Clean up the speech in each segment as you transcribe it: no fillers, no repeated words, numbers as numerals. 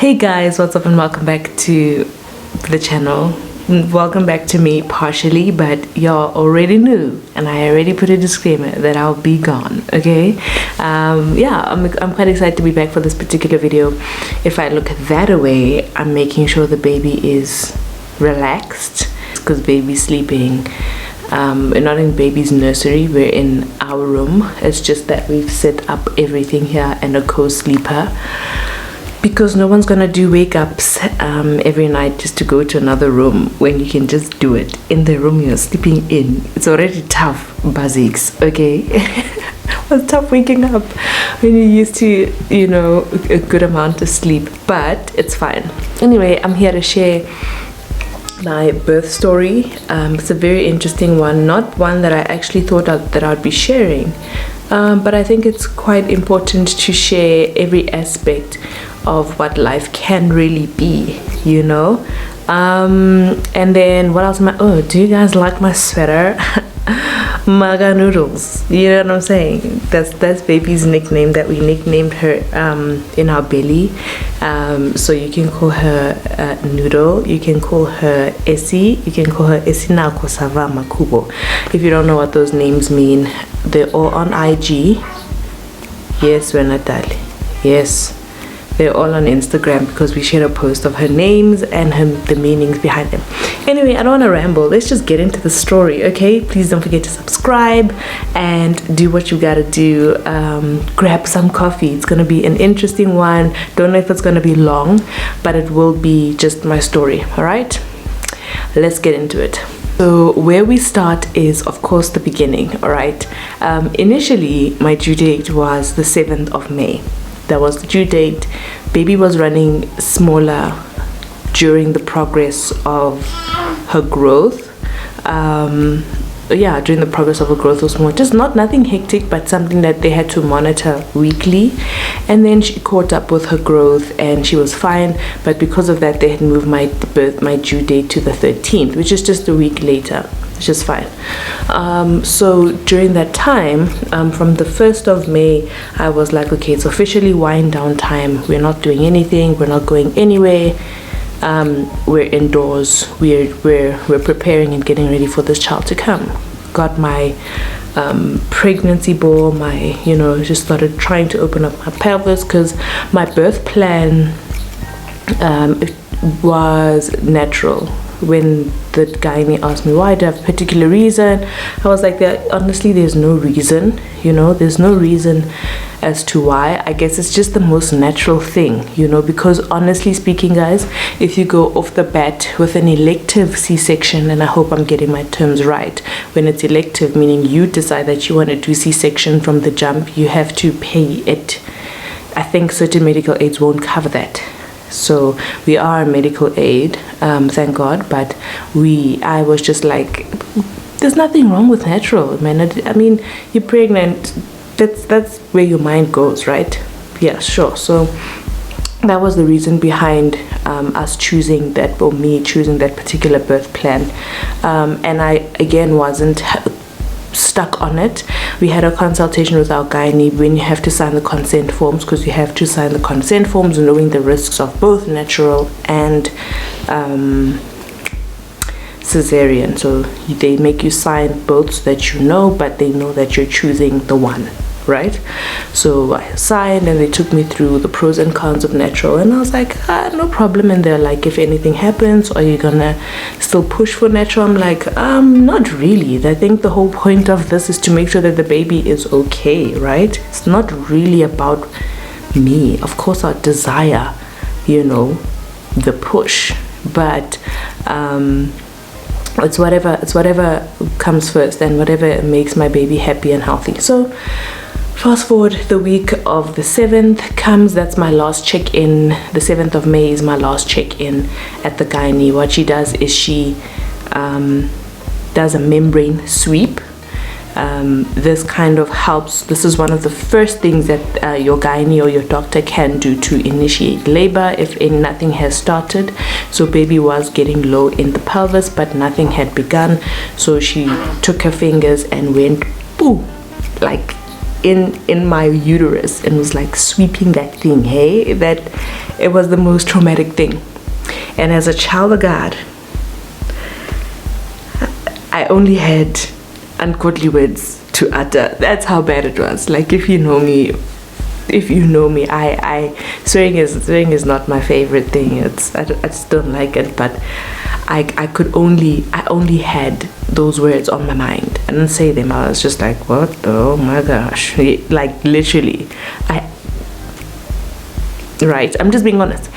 Hey guys, what's up and welcome back to the channel. Welcome back to me partially, but y'all already knew and I already put a disclaimer that I'll be gone, okay? Yeah, I'm quite excited to be back for this particular video. If I look that away, I'm making sure the baby is relaxed because baby's sleeping. We're not in baby's nursery, we're in our room. It's just that we've set up everything here and a co-sleeper because no one's gonna do wake ups every night just to go to another room when you can just do it in the room you're sleeping in. It's already tough basics, okay? It's tough waking up when you're used to, you know, a good amount of sleep, but it's fine. Anyway, I'm here to share my birth story. It's a very interesting one, not one that I actually thought that I'd be sharing, but I think it's quite important to share every aspect of what life can really be, you know. And then what else am I, oh, do you guys like my sweater? Maga noodles, you know what I'm saying? That's baby's nickname that we nicknamed her in our belly. So you can call her Noodle, you can call her Essie, you can call her Esina Kosava Makhubo. If you don't know what those names mean, they're all on IG. Yes, we're Natali. Yes, they're all on Instagram because we shared a post of her names and the meanings behind them. Anyway, I don't want to ramble. Let's just get into the story, okay? Please don't forget to subscribe and do what you gotta do. Grab some coffee. It's gonna be an interesting one. Don't know if it's gonna be long, but it will be just my story, all right? Let's get into it. So where we start is, of course, the beginning, all right? Initially, my due date was the 7th of May. That was the due date. Baby was running smaller during the progress of her growth. Yeah, during the progress of her growth was more, just nothing hectic, but something that they had to monitor weekly. And then she caught up with her growth and she was fine, but because of that they had moved my due date to the 13th, which is just a week later, which is fine. So during that time, from the 1st of May, I was like, okay, it's officially wind down time. We're not doing anything, we're not going anywhere. We're indoors, we're preparing and getting ready for this child to come. Got my pregnancy ball, my, you know, just started trying to open up my pelvis because my birth plan was natural. When the gynae asked me why, do I have a particular reason, I was like, honestly, there's no reason, you know, there's no reason as to why. I guess it's just the most natural thing, you know, because honestly speaking, guys, if you go off the bat with an elective C-section, and I hope I'm getting my terms right, when it's elective, meaning you decide that you want to do C-section from the jump, you have to pay it. I think certain medical aids won't cover that. So we are a medical aid, thank God, but I was just like, there's nothing wrong with natural, man. I mean, you're pregnant, that's where your mind goes, right? Yeah, sure. So that was the reason behind us choosing that, or me choosing that particular birth plan. And I again wasn't stuck on it. We had a consultation with our gynae when you have to sign the consent forms, because you have to sign the consent forms knowing the risks of both natural and cesarean. So they make you sign both so that you know, but they know that you're choosing the one, right? So I signed and they took me through the pros and cons of natural, and I was like, no problem. And they're like, if anything happens, are you gonna still push for natural? I'm like, not really. I think the whole point of this is to make sure that the baby is okay, right? It's not really about me. Of course I desire, you know, the push, but it's whatever comes first and whatever makes my baby happy and healthy. So fast forward, the week of the 7th comes. That's my last check-in. The 7th of May is my last check-in at the gynae. What she does is she does a membrane sweep. This kind of helps. This is one of the first things that your gynae or your doctor can do to initiate labor if nothing has started. So baby was getting low in the pelvis, but nothing had begun. So she took her fingers and went, boo, like in my uterus and was like sweeping that thing. Hey, that it was the most traumatic thing. And as a child of God, I only had ungodly words to utter. That's how bad it was. Like, if you know me, I swearing is not my favorite thing. I just don't like it. But I only had those words on my mind. I didn't say them. I was just like, what? Oh my gosh! Like, literally, right. I'm just being honest.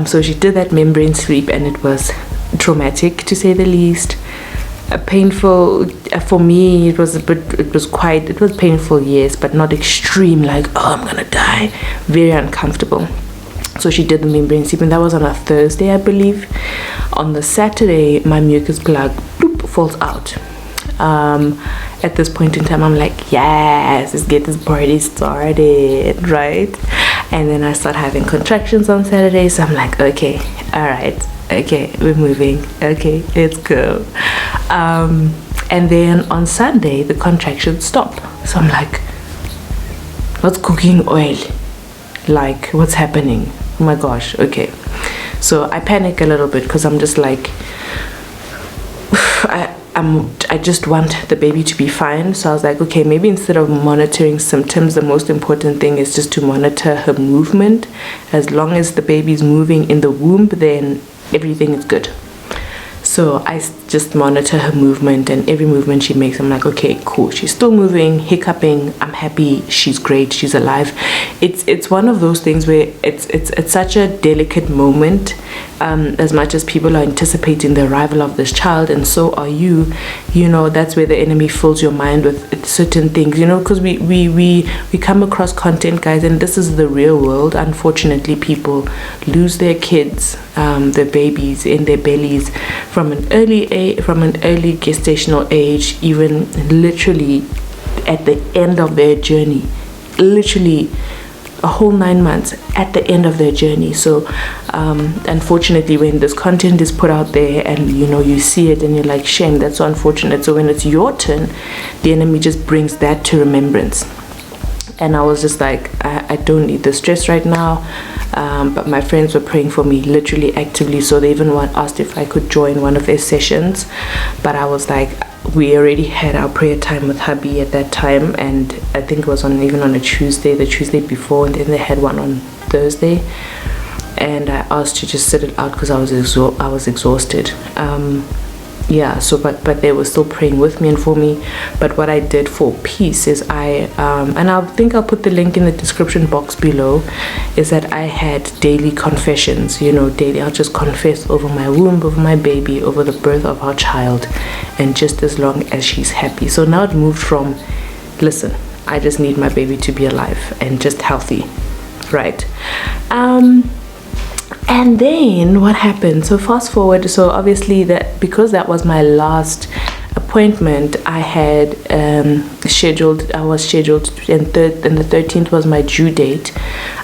So she did that membrane sweep, and it was traumatic, to say the least. Painful for me. It was painful, yes, but not extreme, like, oh, I'm gonna die. Very uncomfortable. So she did the membrane sweep, and that was on a Thursday, I believe. On the Saturday, my mucus plug falls out. At this point in time, I'm like, yes, let's get this party started, right? And then I start having contractions on Saturday, so I'm like, okay, all right, okay, we're moving, okay, let's go. And then on Sunday, the contractions stop. So I'm like, what's cooking oil? Like, what's happening? Oh my gosh, okay. So I panic a little bit because I'm just like, I just want the baby to be fine. So I was like, okay, maybe instead of monitoring symptoms, the most important thing is just to monitor her movement. As long as the baby's moving in the womb, then everything is good. So I just monitor her movement, and every movement she makes, I'm like, okay, cool. She's still moving, hiccuping. I'm happy. She's great. She's alive. It's one of those things where it's such a delicate moment. As much as people are anticipating the arrival of this child, and so are you, you know, that's where the enemy fills your mind with certain things, you know, because we come across content, guys, and this is the real world. Unfortunately, people lose their kids, their babies in their bellies from an early gestational age, even literally at the end of their journey, literally a whole 9 months at the end of their journey. So unfortunately, when this content is put out there and you know you see it and you're like, shame, that's so unfortunate. So when it's your turn, the enemy just brings that to remembrance. And I was just like, I don't need the stress right now. But my friends were praying for me, literally actively. So they even asked if I could join one of their sessions. But I was like, we already had our prayer time with hubby at that time, and I think it was even on a Tuesday, the Tuesday before, and then they had one on Thursday. And I asked to just sit it out because I was exhausted. Yeah, so but they were still praying with me and for me. But what I did for peace is and I think I'll put the link in the description box below, is that I had daily confessions. You know, daily I'll just confess over my womb, over my baby, over the birth of our child, and just as long as she's happy. So now it moved from, listen, I just need my baby to be alive and just healthy, right? And then what happened? So fast forward. So obviously because that was my last appointment, I had scheduled, and the 13th was my due date.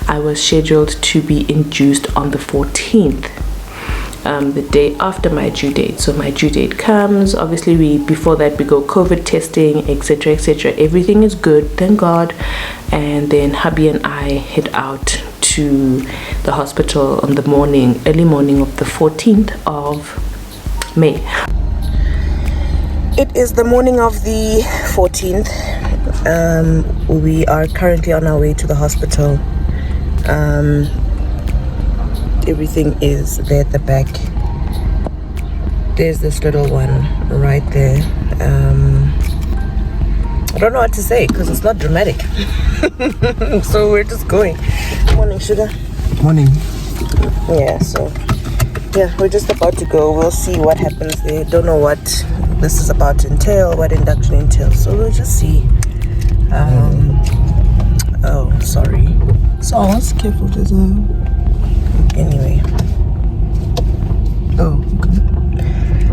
I was scheduled to be induced on the 14th, the day after my due date. So my due date comes, obviously before that we go COVID testing, etc, etc. Everything is good, thank God. And then hubby and I head out to the hospital on the early morning of the 14th of May. It is the morning of the 14th. We are currently on our way to the hospital. Everything is there at the back. There's this little one right there. I don't know what to say because it's not dramatic. So we're just going. Morning, sugar. Morning. Yeah, so yeah, we're just about to go. We'll see what happens there. Don't know what this is about to entail, what induction entails. So we'll just see. Oh, sorry. So I was careful. There's a... Anyway. Oh, okay.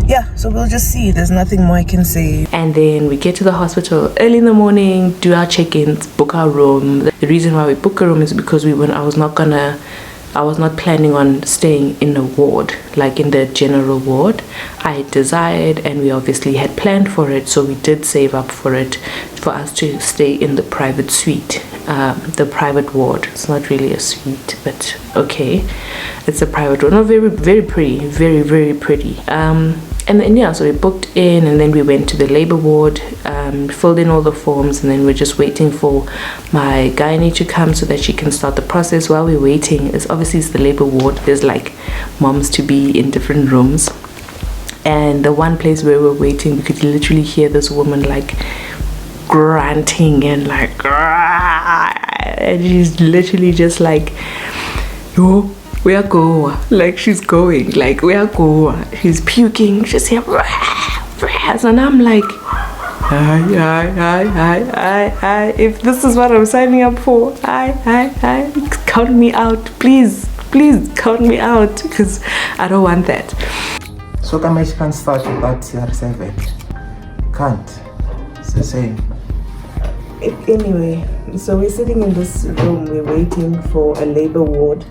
Yeah, so we'll just see. There's nothing more I can say. And then we get to the hospital early in the morning, do our check-ins, book our room. The reason why we book a room is because I was not gonna I was not planning on staying in a ward, like in the general ward. I desired, and we obviously had planned for it, so we did save up for it, for us to stay in the private suite, the private ward. It's not really a suite, but okay, it's a private ward. No, very, very pretty, very, very pretty. And then yeah, so we booked in, and then we went to the labor ward, filled in all the forms, and then we're just waiting for my gynae to come so that she can start the process. While we're waiting, it's obviously it's the labor ward, there's like moms to be in different rooms, and the one place where we're waiting, we could literally hear this woman like grunting and like, and she's literally just like, yo, we are go, like she's going, like we are go, she's puking, she's here, and I'm like, hi, if this is what I'm signing up for, hi, count me out, please count me out, because I don't want that. So come I can't start without CR7. Can't. It's the same. Anyway, so we're sitting in this room, we're waiting for a labor ward.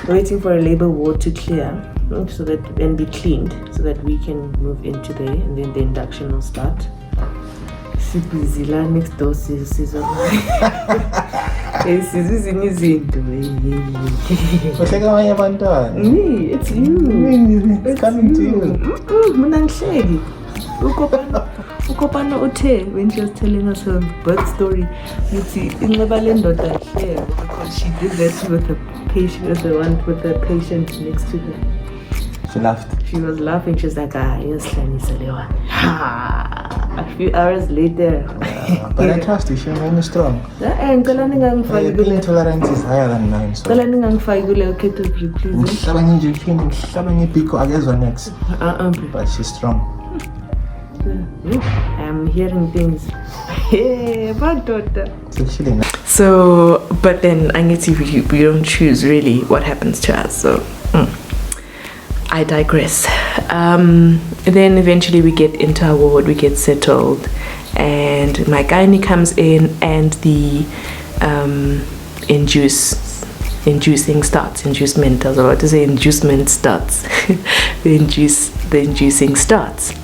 Waiting for a labor ward to clear, so that and be cleaned, so that we can move into there, and then the induction will start. Busy next door sis it's you. It's coming to you. Ukopana Ute, when she was telling us her birth story, because she did that with the patient, with the patient next to her. She laughed. She was laughing. She was like, yes, Salewa. A few hours later. But I trust you. She made me strong. Your pain tolerance is higher than mine. So. But she's strong. I'm hearing things. Hey, bad daughter. So, but then I need to, we don't choose really what happens to us. So, I digress. Then eventually we get into our ward, we get settled, and my gynae comes in, and the inducing starts. Inducement, I was about to say inducement starts. the inducing starts.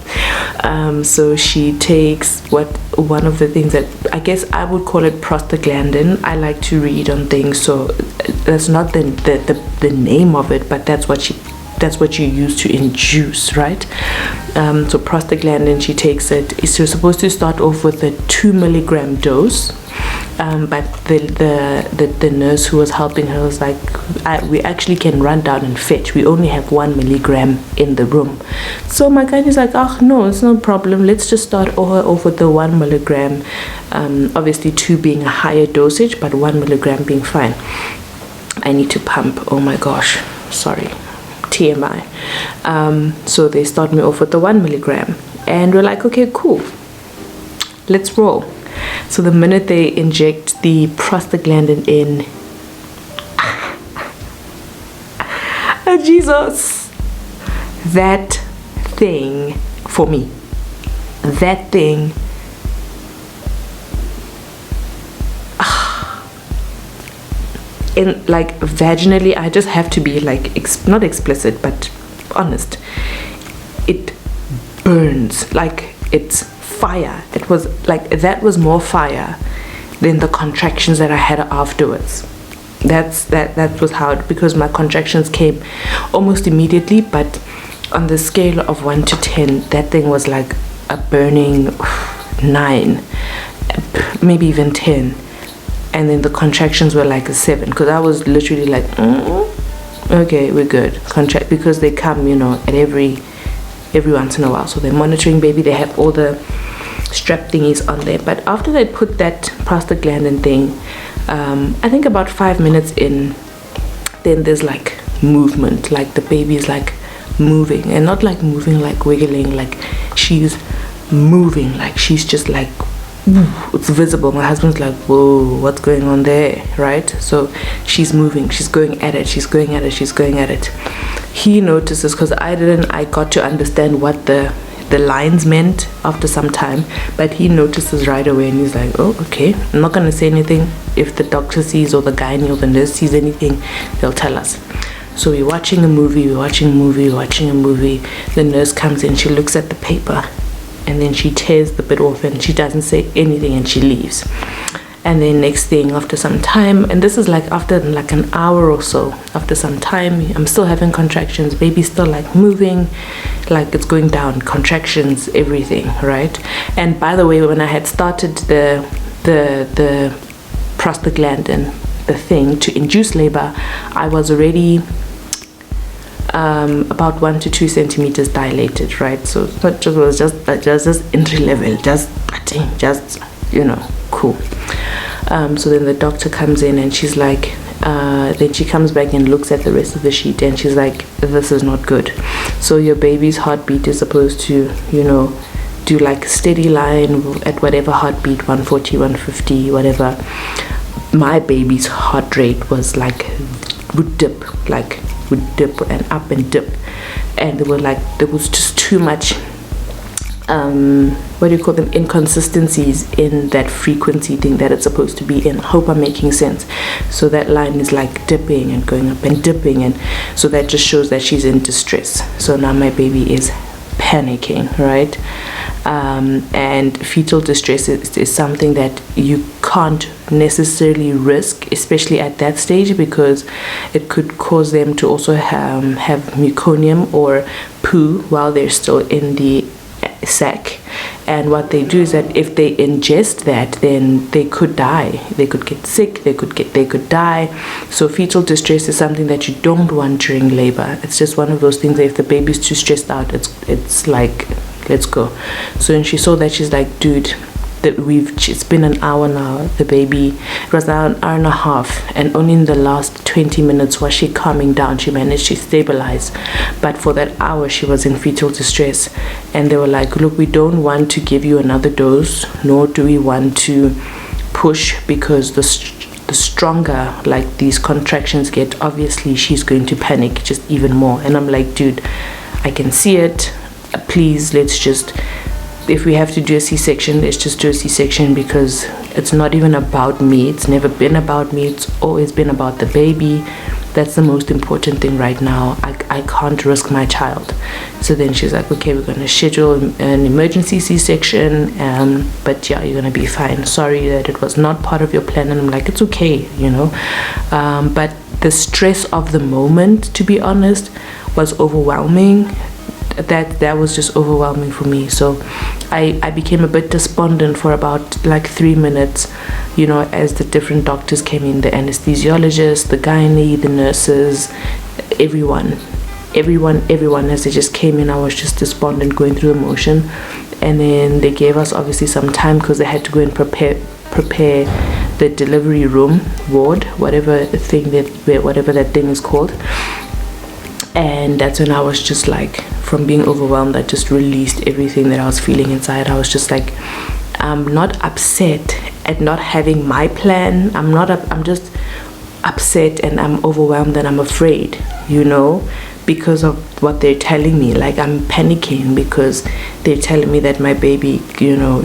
So she takes one of the things that I guess I would call it prostaglandin. I like to read on things, so that's not the name of it, but that's what you use to induce, right? So prostaglandin, she takes it. You're supposed to start off with a 2 milligram dose, but the nurse who was helping her was like, we actually can run down and fetch. We only have 1 milligram in the room. So my guy is like, oh no, it's no problem. Let's just start off with the 1 milligram. Obviously 2 being a higher dosage, but 1 milligram being fine. I need to pump. Oh my gosh, sorry. TMI. So they start me off with the 1 milligram, and we're like, okay, cool, let's roll. So the minute they inject the prostaglandin in, oh Jesus, that thing for me, that thing, in like vaginally, I just have to be like not explicit but honest, it burns, like it's fire. It was like, that was more fire than the contractions that I had afterwards. That was how because my contractions came almost immediately, but on the scale of 1 to 10, that thing was like a burning 9, maybe even 10. And then the contractions were like a 7, because I was literally like, okay, we're good. Contract, because they come, at every once in a while. So they're monitoring baby. They have all the strap thingies on there. But after they put that prostaglandin thing, I think about 5 minutes in, then there's like movement. Like the baby is like moving, and not like moving like wiggling. Like she's moving. Like she's just like, it's visible. My husband's like, whoa, what's going on there, right? So she's moving, she's going at it, she's going at it. He notices, because I got to understand what the the lines meant after some time, but he notices right away and he's like, oh, okay, I'm not going to say anything. If the doctor sees or the gynae or the nurse sees anything, they'll tell us. So we're watching a movie. The nurse comes in, she looks at the paper, and then she tears the bit off and she doesn't say anything and she leaves. And then next thing, after some time, and this is like after like an hour or so, after some time, I'm still having contractions, baby's still like moving, like it's going down, contractions, everything, right? And by the way, when I had started the prostaglandin, the thing to induce labor, I was already about 1 to 2 centimeters dilated, right? So it was just entry level, just cool. So then the doctor comes in and she's like, then she comes back and looks at the rest of the sheet and she's like, this is not good. So your baby's heartbeat is supposed to, do like a steady line at whatever heartbeat, 140, 150, whatever. My baby's heart rate was like, would dip and up and dip. And there was just too much inconsistencies in that frequency thing that it's supposed to be in. I hope I'm making sense. So that line is like dipping and going up and dipping, and so that just shows that she's in distress. So now my baby is panicking, right? And fetal distress is something that you can't necessarily risk, especially at that stage, because it could cause them to also have meconium or poo while they're still in the sac. And what they do is that if they ingest that, then they could die, they could get sick, they could die. So fetal distress is something that you don't want during labor. It's just one of those things that if the baby's too stressed out, it's like, let's go. So when she saw that, she's like, dude, it's been an hour now. The baby, it was now an hour and a half, and only in the last 20 minutes was she calming down. She managed to stabilize, but for that hour she was in fetal distress. And they were like, look, we don't want to give you another dose, nor do we want to push, because the stronger like these contractions get, obviously she's going to panic just even more. And I'm like, dude, I can see it, please, let's just, if we have to do a C-section, let's just do a C-section, because it's not even about me. It's never been about me. It's always been about the baby. That's the most important thing right now. I can't risk my child. So then she's like, okay, we're going to schedule an emergency C-section, but yeah, you're going to be fine. Sorry that it was not part of your plan. And I'm like, it's okay, but the stress of the moment, to be honest, was overwhelming. That was just overwhelming for me. So I became a bit despondent for about like 3 minutes, as the different doctors came in, the anesthesiologist, the gynae, the nurses, everyone as they just came in. I was just despondent, going through the motion. And then they gave us obviously some time, because they had to go and prepare the delivery room ward, whatever that thing is called. And that's when I was just like, from being overwhelmed, I just released everything that I was feeling inside. I was just like, I'm not upset at not having my plan. I'm just upset and I'm overwhelmed and I'm afraid, because of what they're telling me. Like, I'm panicking because they're telling me that my baby,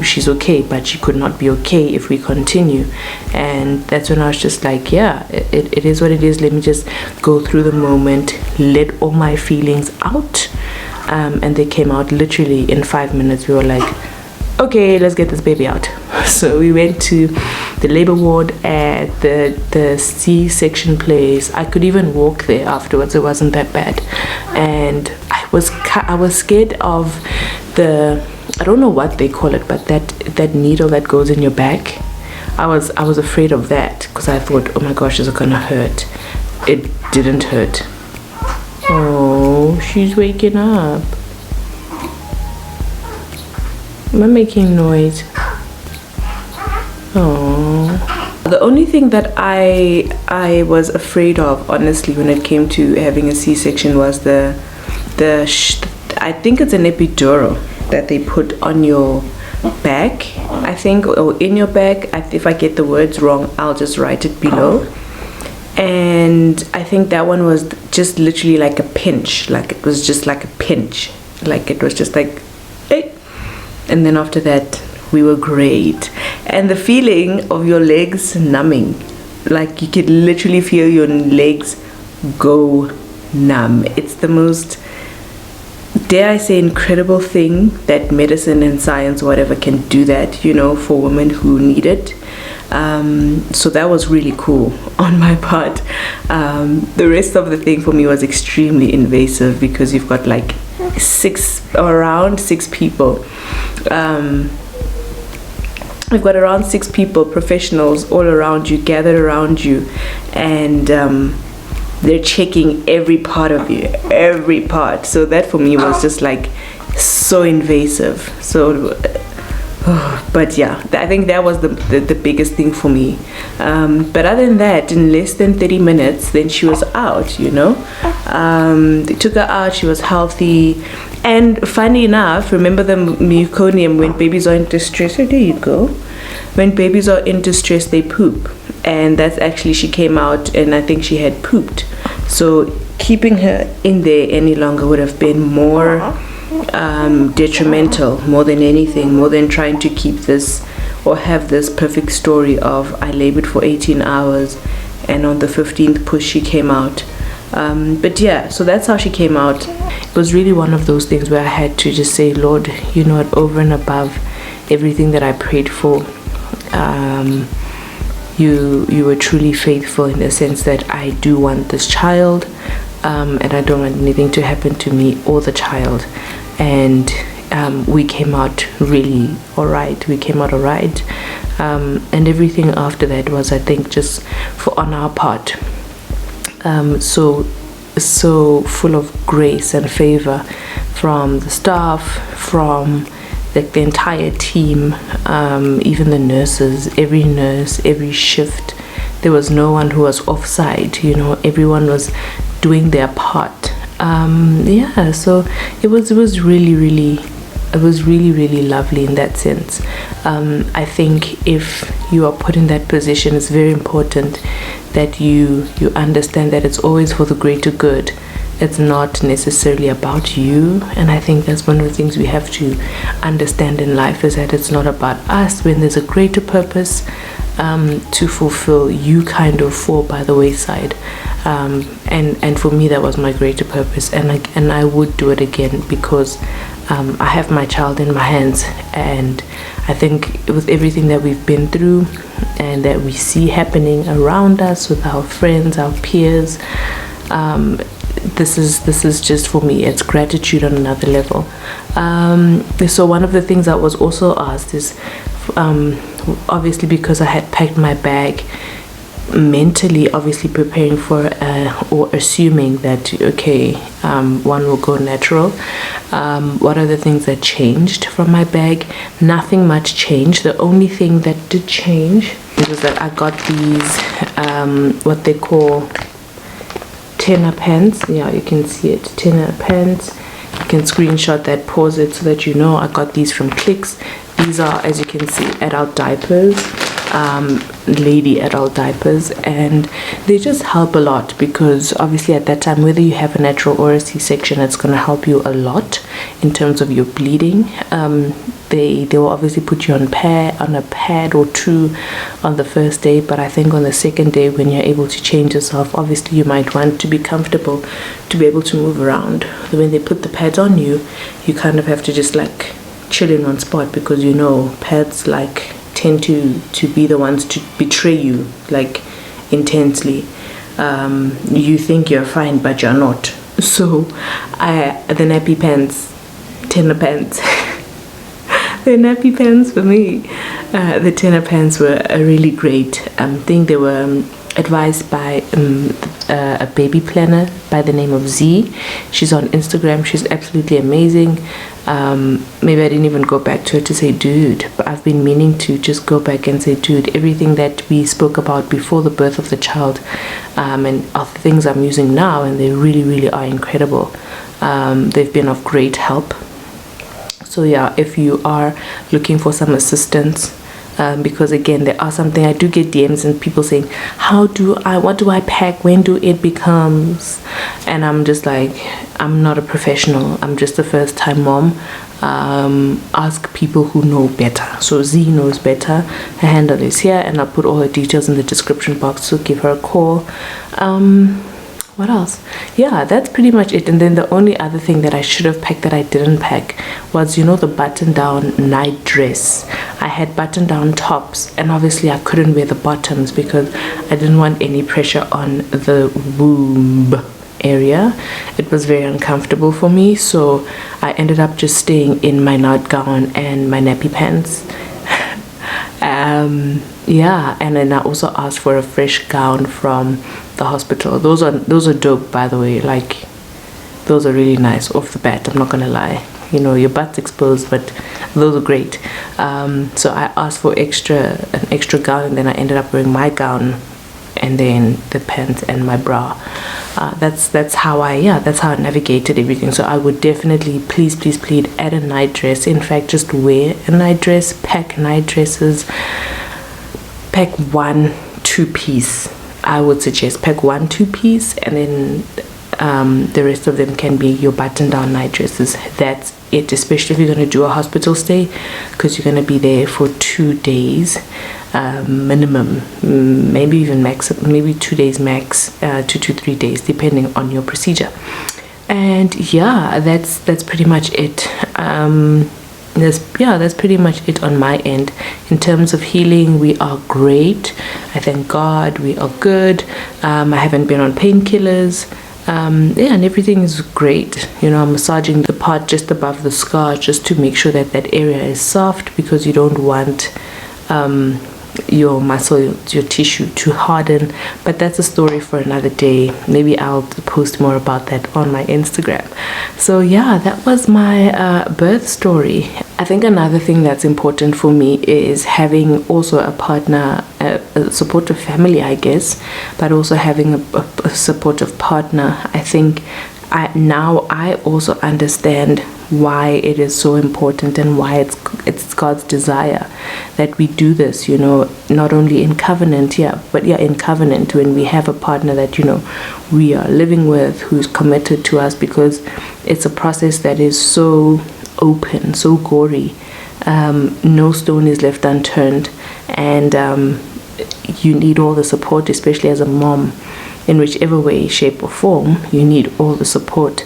she's okay, but she could not be okay if we continue. And that's when I was just like, yeah, it is what it is. Let me just go through the moment, let all my feelings out. And they came out literally in 5 minutes. We were like, okay, let's get this baby out. So we went to the labor ward at the C-section place. I could even walk there afterwards. It wasn't that bad. And I was scared of I don't know what they call it, but that needle that goes in your back. I was afraid of that, because I thought, oh my gosh, is it gonna hurt? It didn't hurt. Oh, she's waking up. Am I making noise? Oh. The only thing that I was afraid of, honestly, when it came to having a C-section was I think it's an epidural that they put on your back, I think, or in your back. If I get the words wrong, I'll just write it below. And I think that one was just literally like a pinch. Like, it was just like a pinch. Like, it was just like, and then after that we were great. And the feeling of your legs numbing, like you could literally feel your legs go numb. It's the most, dare I say, incredible thing that medicine and science, whatever, can do that, you know, for women who need it. So that was really cool on my part. The rest of the thing for me was extremely invasive because you've got like around six people. We've got around 6 people, professionals, all around you, gathered around you, and they're checking every part of you, every part. So that for me was just like so invasive. So but yeah, I think that was the biggest thing for me. But other than that, in less than 30 minutes, then she was out, you know. They took her out, she was healthy. And funny enough, remember the meconium, when babies are in distress, oh, there you go. When babies are in distress, they poop. And that's actually, she came out and I think she had pooped. So keeping her in there any longer would have been more detrimental, more than anything, more than trying to keep this or have this perfect story of I labored for 18 hours and on the 15th push she came out. But yeah, so that's how she came out. It was really one of those things where I had to just say, Lord, you know what, over and above everything that I prayed for, you were truly faithful in the sense that I do want this child, and I don't want anything to happen to me or the child. And we came out really alright. We came out alright, and everything after that was, I think, just for on our part, so full of grace and favor from the staff, from like the entire team, even the nurses, every nurse, every shift. There was no one who was offside, you know, everyone was doing their part. Yeah, so it was really lovely in that sense. I think if you are put in that position, it's very important that you understand that it's always for the greater good. It's not necessarily about you, and I think that's one of the things we have to understand in life, is that it's not about us. When there's a greater purpose to fulfill, you kind of fall by the wayside, and for me that was my greater purpose, and I would do it again, because I have my child in my hands, and I think with everything that we've been through and that we see happening around us with our friends, our peers, this is just, for me, it's gratitude on another level. So one of the things I was also asked is, obviously because I had packed my bag mentally, obviously preparing for or assuming that okay, one will go natural, what are the things that changed from my bag? Nothing much changed. The only thing that did change was that I got these what they call tenor pants. Yeah, you can see it, tenor pants. You can screenshot that, pause it, so that you know. I got these from Clicks. These are, as you can see, adult diapers, lady adult diapers, and they just help a lot, because obviously at that time, whether you have a natural or a C-section, it's going to help you a lot in terms of your bleeding. They will obviously put you on a pad or two on the first day, but I think on the second day, when you're able to change yourself, obviously you might want to be comfortable to be able to move around. When they put the pads on you, you kind of have to just like chill in one spot, because you know pads like tend to be the ones to betray you like intensely. You think you're fine, but you're not. So the nappy pants, tenor pants, the nappy pants for me, the tenor pants were a really great thing. They were advised by a baby planner by the name of Z. She's on Instagram. She's absolutely amazing. Maybe I didn't even go back to her to say dude, but I've been meaning to just go back and say dude, everything that we spoke about before the birth of the child, and other things I'm using now, and they really are incredible. They've been of great help. So yeah, if you are looking for some assistance because again, there are something, I do get DMs and people saying, what do I pack, when do it becomes, and I'm just like, I'm not a professional, I'm just a first time mom. Ask people who know better. So Z knows better, her handle is here, and I'll put all her details in the description box, so give her a call. What else? Yeah, that's pretty much it. And then the only other thing that I should have packed that I didn't pack was, you know, the button down night dress. I had button down tops, and obviously I couldn't wear the bottoms because I didn't want any pressure on the womb area. It was very uncomfortable for me, so I ended up just staying in my nightgown and my nappy pants. Yeah, and then I also asked for a fresh gown from the hospital. Those are dope, by the way. Like, those are really nice off the bat, I'm not gonna lie. You know, your butt's exposed, but those are great. So I asked for an extra gown, and then I ended up wearing my gown and then the pants and my bra. That's how I navigated everything. So I would definitely please add a night dress. In fact, just wear a night dress, pack night dresses, pack 1-2 piece. I would suggest pack 1-2 piece, and then the rest of them can be your button down night dresses. That's it, especially if you're going to do a hospital stay, because you're going to be there for 2 days minimum, maybe even max, maybe 2 days max, 2 to 3 days depending on your procedure. And yeah, that's pretty much it. That's pretty much it on my end. In terms of healing, we are great, I thank God. We are good. I haven't been on painkillers. And everything is great. You know, I'm massaging the part just above the scar just to make sure that that area is soft, because you don't want your muscle, your tissue to harden. But that's a story for another day. Maybe I'll post more about that on my Instagram. So yeah, that was my birth story. I think another thing that's important for me is having also a partner, a supportive family, I guess, but also having a supportive partner. I think now I also understand why it is so important and why it's God's desire that we do this, you know, not only in covenant, but in covenant, when we have a partner that, you know, we are living with, who's committed to us, because it's a process that is so open, so gory. No stone is left unturned, and you need all the support, especially as a mom, in whichever way, shape or form. You need all the support,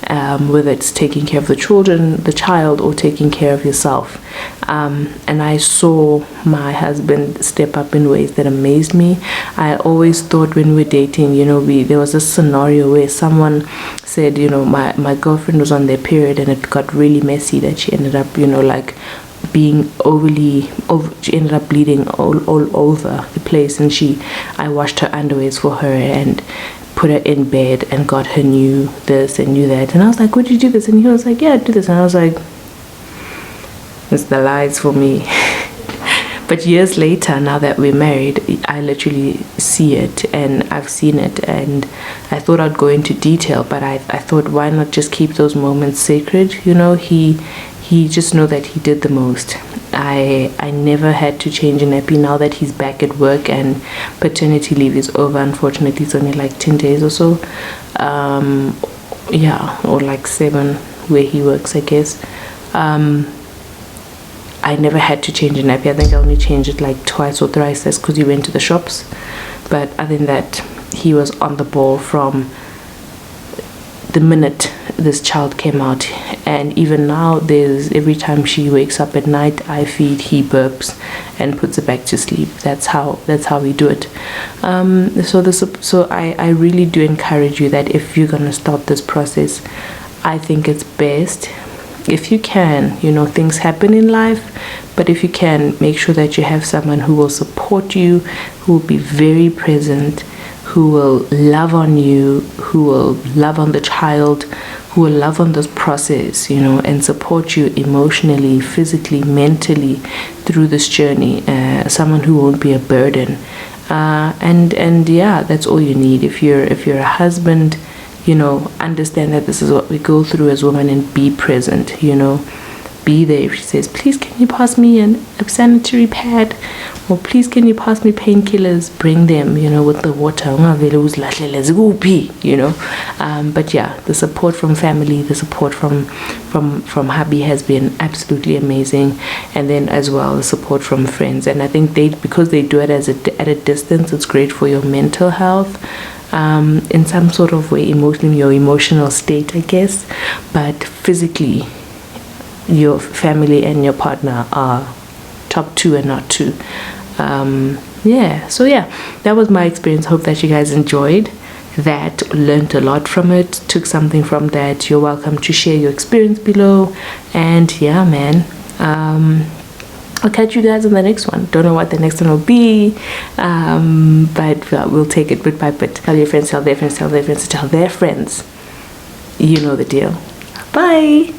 whether it's taking care of the child, or taking care of yourself. And I saw my husband step up in ways that amazed me. I always thought when we were dating, you know, there was a scenario where someone said, you know, my girlfriend was on their period and it got really messy, that she ended up, you know, like being she ended up bleeding all over the place, and I washed her underwears for her and put her in bed and got her new this and new that. And I was like, would you do this? And he was like, yeah, do this. And I was like, it's the lies for me. But years later, now that we're married, I literally see it, and I've seen it, and I thought I'd go into detail, but I thought, why not just keep those moments sacred? You know, he just know that he did the most. I never had to change a nappy. Now that he's back at work and paternity leave is over, unfortunately it's only like 10 days or so, or like 7 where he works, I guess. I never had to change a nappy. I think I only changed it like twice or thrice. That's because he went to the shops. But other than that, he was on the ball from the minute this child came out. And even now, every time she wakes up at night, I feed, he burps and puts her back to sleep. That's how we do it. So I really do encourage you that if you're gonna start this process, I think it's best if you can, you know, things happen in life, but if you can, make sure that you have someone who will support you, who will be very present, who will love on you, who will love on the child, who will love on this process, you know, and support you emotionally, physically, mentally through this journey. Someone who won't be a burden. And yeah, that's all you need. If you're a husband, you know, understand that this is what we go through as women, and be present, you know. be there. If she says, please can you pass me a sanitary pad, or please can you pass me painkillers, bring them, you know, with the water, you know. But yeah, the support from family, the support from hubby has been absolutely amazing, and then as well the support from friends. And I think because they do it at a distance, it's great for your mental health, in some sort of way, emotionally, your emotional state, I guess. But physically, your family and your partner are top 2 and not 2. So that was my experience. Hope that you guys enjoyed that, learned a lot from it, took something from that. You're welcome to share your experience below. And yeah, man, I'll catch you guys in the next one. Don't know what the next one will be, but we'll take it bit by bit. Tell your friends, tell their friends, tell their friends, tell their friends. You know the deal. Bye.